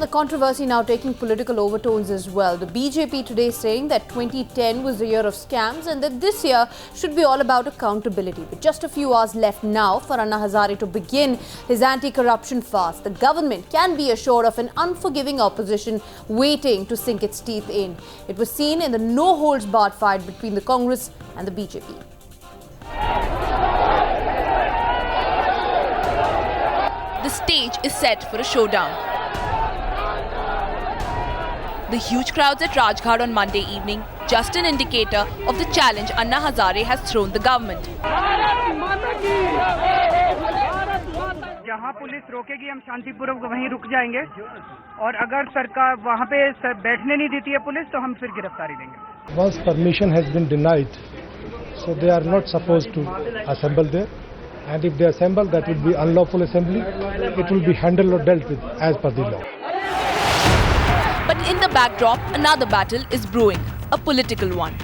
The controversy now taking political overtones as well. The BJP today saying that 2010 was the year of scams and that this year should be all about accountability. With just a few hours left now for Anna Hazare to begin his anti-corruption fast, the government can be assured of an unforgiving opposition waiting to sink its teeth in. It was seen in the no-holds-barred fight between the Congress and the BJP. The stage is set for a showdown. The huge crowds at Rajghat on Monday evening, just an indicator of the challenge Anna Hazare has thrown the government. जहां police रोकेगी हम शांतिपूर्वक वहीं रुक जाएंगे और अगर सरकार वहां पे बैठने नहीं देती है पुलिस तो हम फिर गिरफ्तारी देंगे. Once permission has been denied, so they are not supposed to assemble there. And if they assemble, that will be unlawful assembly. It will be handled or dealt with as per the law. But in the backdrop, another battle is brewing, a political one.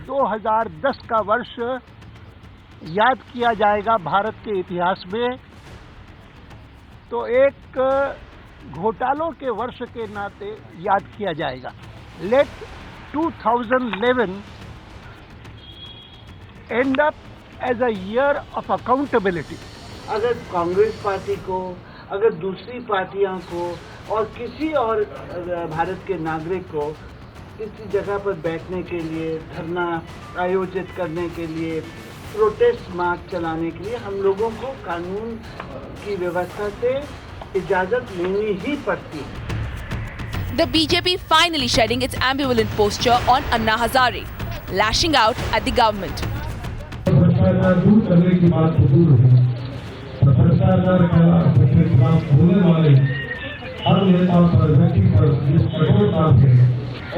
2010 का वर्ष याद किया जाएगा भारत के इतिहास में, तो एक घोटालों के वर्ष के नाते याद किया जाएगा. Let 2011 end up as a year of accountability. अगर कांग्रेस पार्टी को, अगर दूसरी पार्टियों को और किसी और भारत के नागरिक को किसी जगह पर बैठने के लिए, धरना आयोजित करने के लिए, प्रोटेस्ट मार्च चलाने के लिए हम लोगों को कानून की व्यवस्था से इजाजत लेनी ही पड़ती है. The BJP finally shedding its ambivalent posture on Anna Hazare, lashing out at the government. हर नेता पर व्यक्ति पर जिस कठोरता से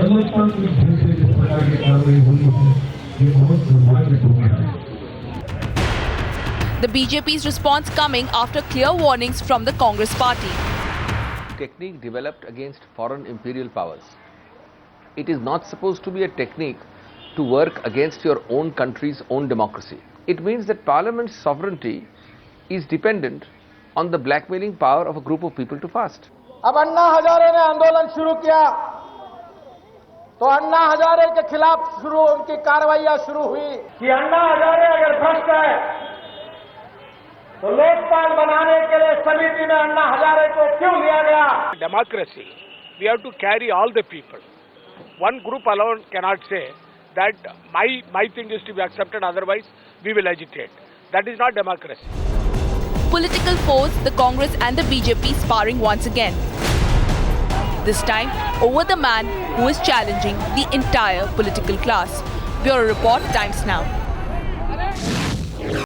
अनुशासन से जिस प्रकार की कार्रवाई हुई है, ये बहुत दुर्भाग्यपूर्ण है. The BJP's response coming after clear warnings from the Congress party. Technique developed against foreign imperial powers. It is not supposed to be a technique to work against your own country's own democracy. It means that Parliament's sovereignty is dependent on the blackmailing power of a group of people to fast. अब अन्ना हजारे ने आंदोलन शुरू किया तो अन्ना हजारे के खिलाफ उनकी कार्रवाइयां शुरू हुई कि अन्ना हजारे अगर भ्रष्ट है तो लोकपाल बनाने के लिए समिति में अन्ना हजारे को क्यों लिया गया. Democracy, we have to carry all the people. One group alone cannot say that my thing is to be accepted, otherwise we will agitate. That is not democracy. Political foes, the Congress and the BJP sparring once again. This time over the man who is challenging the entire political class. Bureau Report, Times Now.